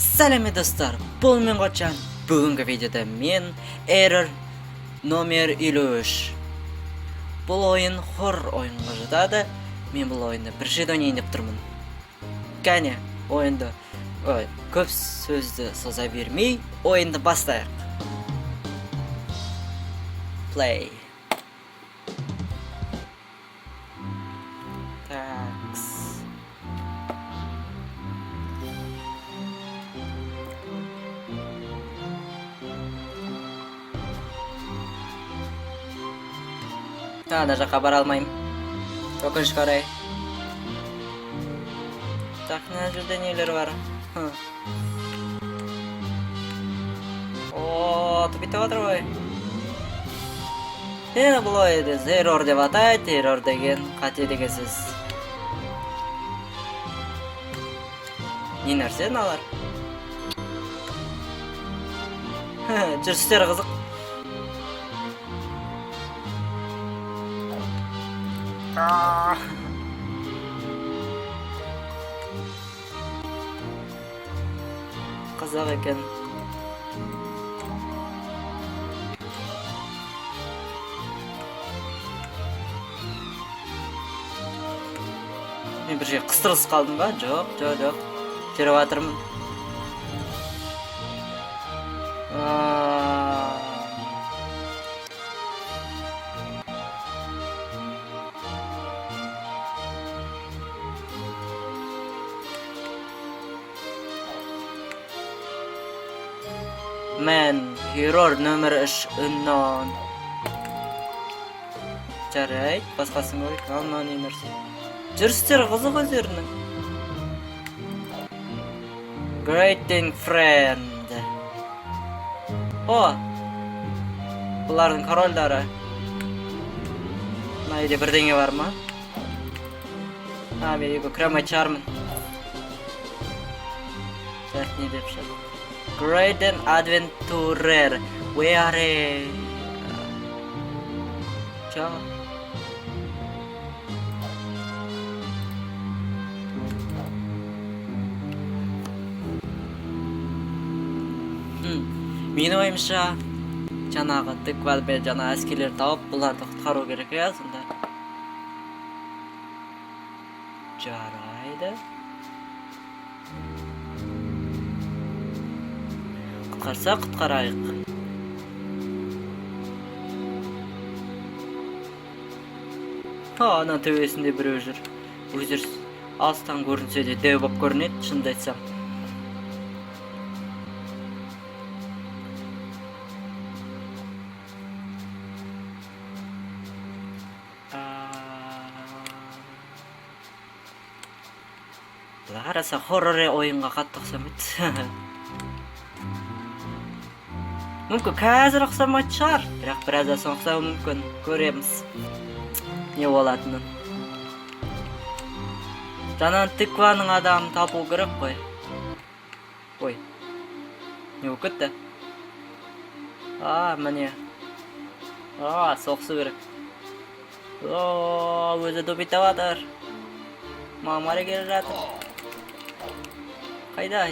Сәлеме достар, бұл мен Қочан. Бүгінгі видеода мен Error номер 53. Бұл ойын хор ойынға жатады. Мен бұл ойынды біршет ойнайын деп тұрмын. Кәне, ойынды көп сөзді соза бермей, ойынды бастайық. Play. Такс. Ана жаққа бара алмаймын. Өкінішке орай. Так, мына жерде нелер бар? Бүйтіп жатыр ғой. Енді бұл ойды error деп атайды. Error деген қате деген сөз. Не нәрсе мыналар? Жүрістері қызық. Қызық екен. Мен бір жер қыстырылыс қалдым ба? Жоқ. Жүріп жатырмын. Мен Error номер 3 unknown. Жарайды, басқасын көрейік. Алман емерсе. Жүрістері қызық өздерінің. Greeting friend. Бұлардың корольдары. Мына үйде бірдеңе бар ма? Мен үйге кіре алмай шығармын. Не деп шығады? Great and adventurer. Where are Менің ойымша жаңағы тыквалбен жаңа әскерлер тауып бұларды құтқару керек я сонда. Жарайды. Құтқарса құтқарайық. Ана төбесінде біреу жүр. Өзір алыстан көрінсе де дәу болып көрінеді, шынымды айтсам. Бұлай қараса хоррор ойынға қатты ұқсамайды. Мүмкін қазір ұқсамайды шығар, бірақ біраздан соң ұқсауы мүмкін. Көреміз не болатынын. Жаңа тыкваның адамын тапу керек қой. Не болып кетті? Міне. Соқсы керек. Өзі допитіп жатыр. Мамары келе жатыр. Қайда?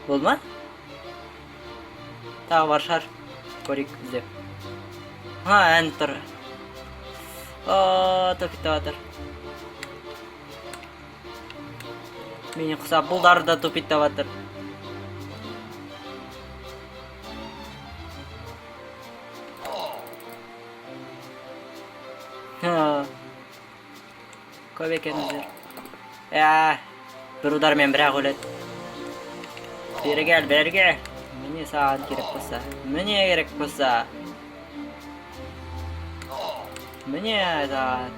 Бұл ма? Тағы бар шығар. Көрейік іздеп. Ән тұр. Топитіп жатыр. Мені құсап бұлдары да топитіп жатыр. Көп екен өздер. Бір удармен бір-ақ өледі. Бері кел. Міне саған керек болса. Міне саған.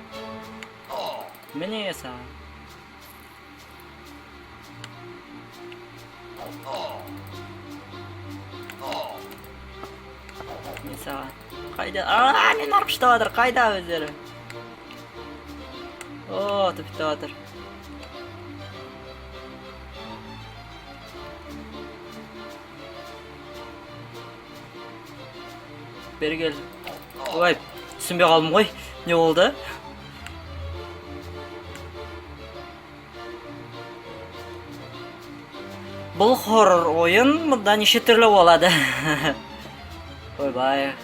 Міне саған. Қайда? Мен арқыштап жатыр. Қайда өздері? Топитіп жатыр. Бері кел. Түсінбей қалдым ғой. Не болды? Бұл хоррор ойын мұнда неше түрлі болады. Ойбай.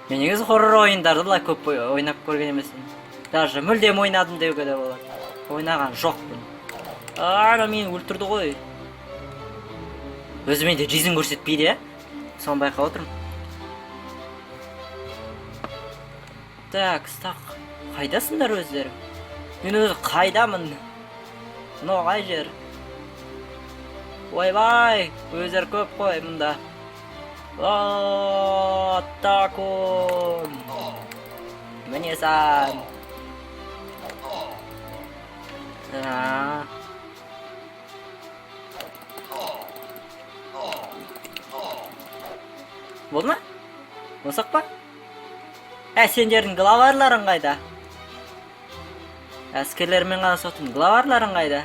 Мен негізі хоррор ойындарды былай көп ойнап көрген емеспін. Даже мүлдем ойнадым деуге де болады. Ойнаған жоқпын. Ана мені өлтірді ғой. Өзіме де жизнь көрсетпейді, соны байқап отырмын. Так, қайдасыңдар өздері? Мен өзі қайдамын? Мынау қай жер? Ойбай, өздері көп қой мұнда. Атакун! Міне сан! Болды ма? Болсақ па? Сендердің главарларың қайда? Әскерлермен ғана соқтың, главарларың қайда?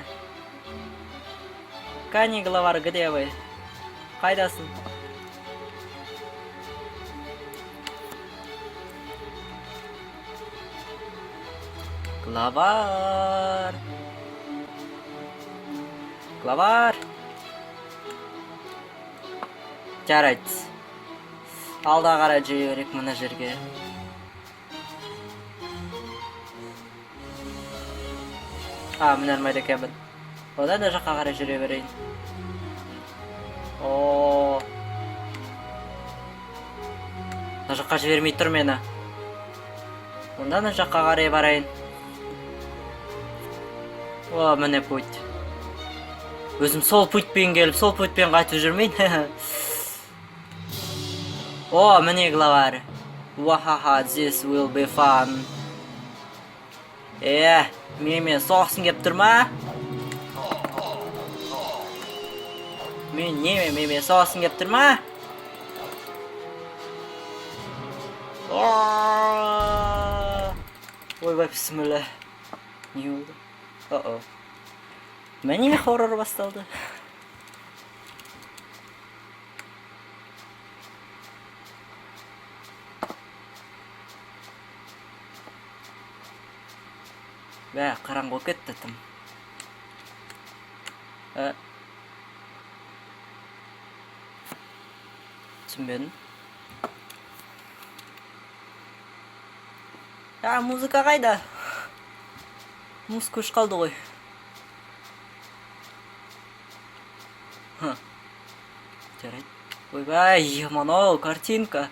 Кәне главар, где вы? Қайдасың? Главар! Главар! Жарайды. Алда қарай жүре берейік мына жерге. Міне армайды екенмін. Одан да жаққа қарай жүре берейін. Мына жаққа жібермей тұр мені. Онда да жаққа қарай барайын. Міне путь. Өзім сол путьпен келіп, сол путьпен қайтып жүрмейін. Міне главар. Вахаха, this will be fun. Мен соғысың кеп тұр ма? Мен соғысың кеп тұр ма? Ойбай, бісміллә. Не болды? Міне хоррор басталды. Қараңғы кетті тым. Түсінбедім. Музыка қайда? Музыка өш қалды ғой. Жарайды. Ойбай, мынау картинка.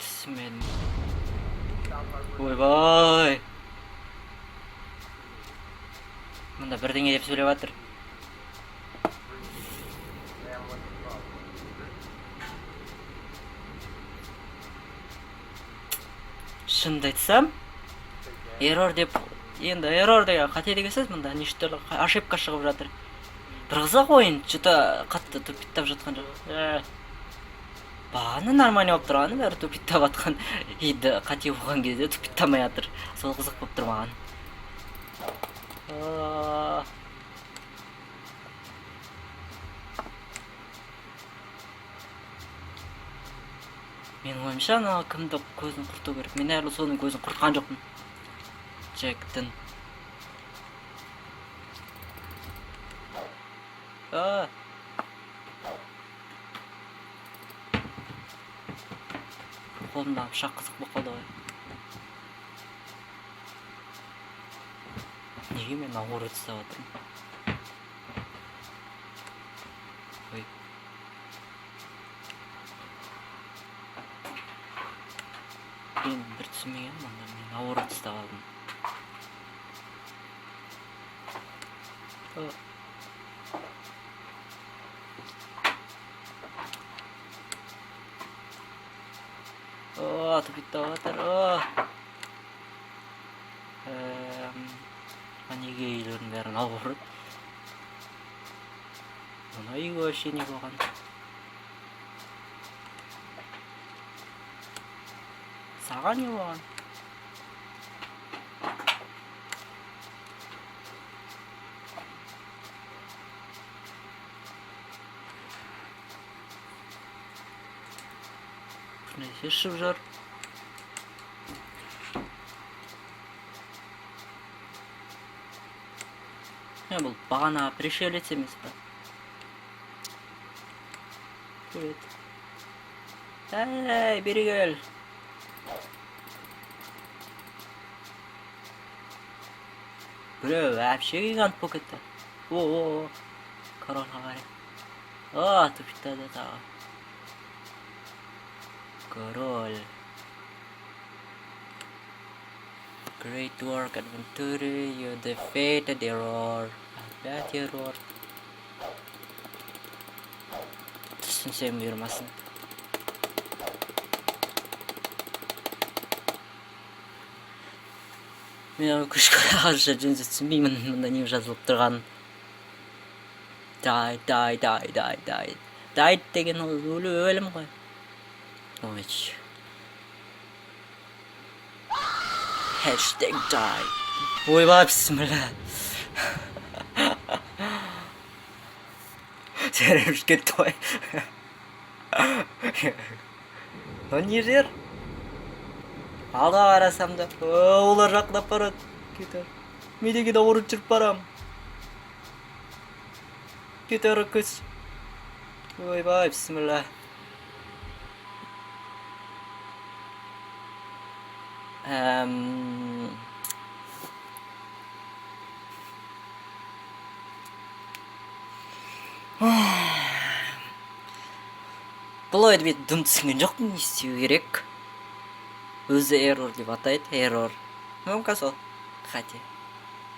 Түсінбедім. Ойбай. Мұнда бірдеңе деп сөйлеп жатыр. Шынымды айтсам, еррор деп, енді еррор деген қате деген сөз, мұнда неше түрлі ошибка шығып жатыр. Бір қызық ойын, что-то қатты тупиттап жатқан жоқ. Бағаны нормально болып тұрғаны, бәрі тупиттап атқан. Еді қате болған кезде тупиттамай жатыр. Сол қызық болып тұрмаған. Мен ойымша, ана кімді көзін құрту керек. Мен әлі соның көзін құртқан жоқпын. Джектің. Қолымдағы пышақ қызық болып қалды ғой. Неге мен ауыр өтістеп отырмын? Ой. Мен бір түсінмеген, мен ауыр өтістеп алдым. Тупиттап жатыр. Неге үйлердің бәрін алып ұрып. Мына үйге вообще не болған? Саған не болған? Несі шып жар? Бұл бағана пришелец емес па? Привет. Эй, бері кел. Біреу вообще гигант болып кетті. О, король говорит. О, тупиктады тағы. Король. Great work, adventure. You defeated the error. That error. Түсінсем бұйырмасын. Мен күшке қаршы жөнсіз түсінбеймін, мұнда не жазылып тұрған. Die деген ол өлім ғой. Ой. Hashtag die. Ойбай, бісміллә. Жеріміз кетті ғой. Не жер? Алға қарасам да, олар жақындап барады. Кетер. Медеге де ұрып жүріп барам. Кетер көз. Ойбай, бісміллә. Бұл ойды бет дым түсінген жоқпын, не істеу керек? Өзі error деп атайды, error. Мүмкін сол, қате.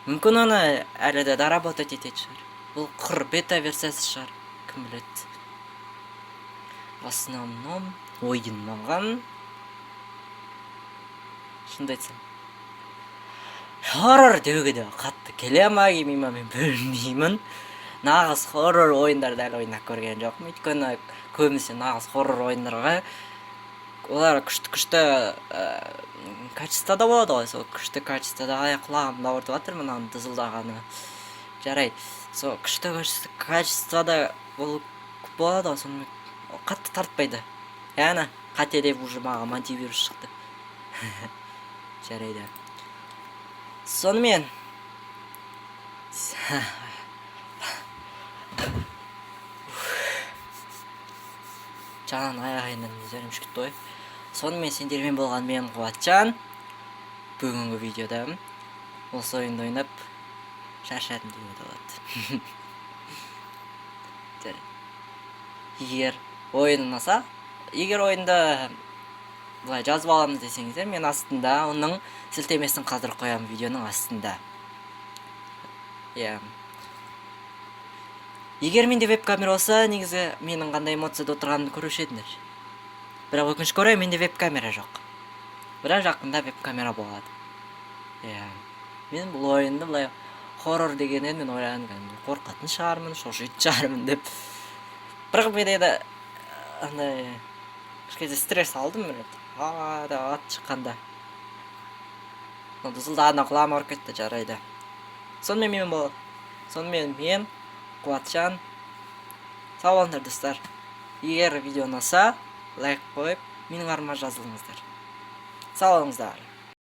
Мүмкін оны әлі де доработать етеді шығар. Бұл құр бета версиясы шығар, кім біледі. В основном ойын маған. Шынды айтсам. Хоррор деуге де қатты келе ма, келмей ма мен білмеймін. Нағыз хоррор ойындарды әлі ойнап көрген жоқпын. Өйткені көбінесе нағыз хоррор ойындарға олар күшті качествода болады ғой. Сол күшті качествода құлағымды ауыртып жатыр мынаның дызылдағаны. Жарай, сол күшті качествода болады ғой, сонымен қатты тартпайды. Яғни қателеп уже маған антивирус шықты. Жарайды. Сонымен Жанан аяғайынан өзерім шүкітті ой. Сонымен сендермен болған мен Қуатжан. Бүгінгі видеода осы ойынды ойнап шаршадым деуге болады. Егер ойын ұнаса, егер ойынды былай жазып аламыз десеңіздер, мен астында оның сілтемесін қалдырып қоямын видеоның астында. Егер менде веб-камера болса, негізі менің қандай эмоцияда отырғанымды көруші едіңдер. Бірақ өкінішке орай менде веб-камера жоқ. Бірақ жақында веб-камера болады. Мен бұл ойынды былай хоррор дегеннен мен ойлағанмын, қорқатын шығармын, шошитын шығармын деп. Бірақ менде де андай кішкене стресс алдым мен. Ат шыққанда. Дызылдағаннан құлағым ауырып кетті, жарайды. Сонымен мен Қуатжан. Сау болыңдар достар. Егер видео ұнаса, лайк қойып, менің арыма жазылыңыздар. Сау болыңыздар.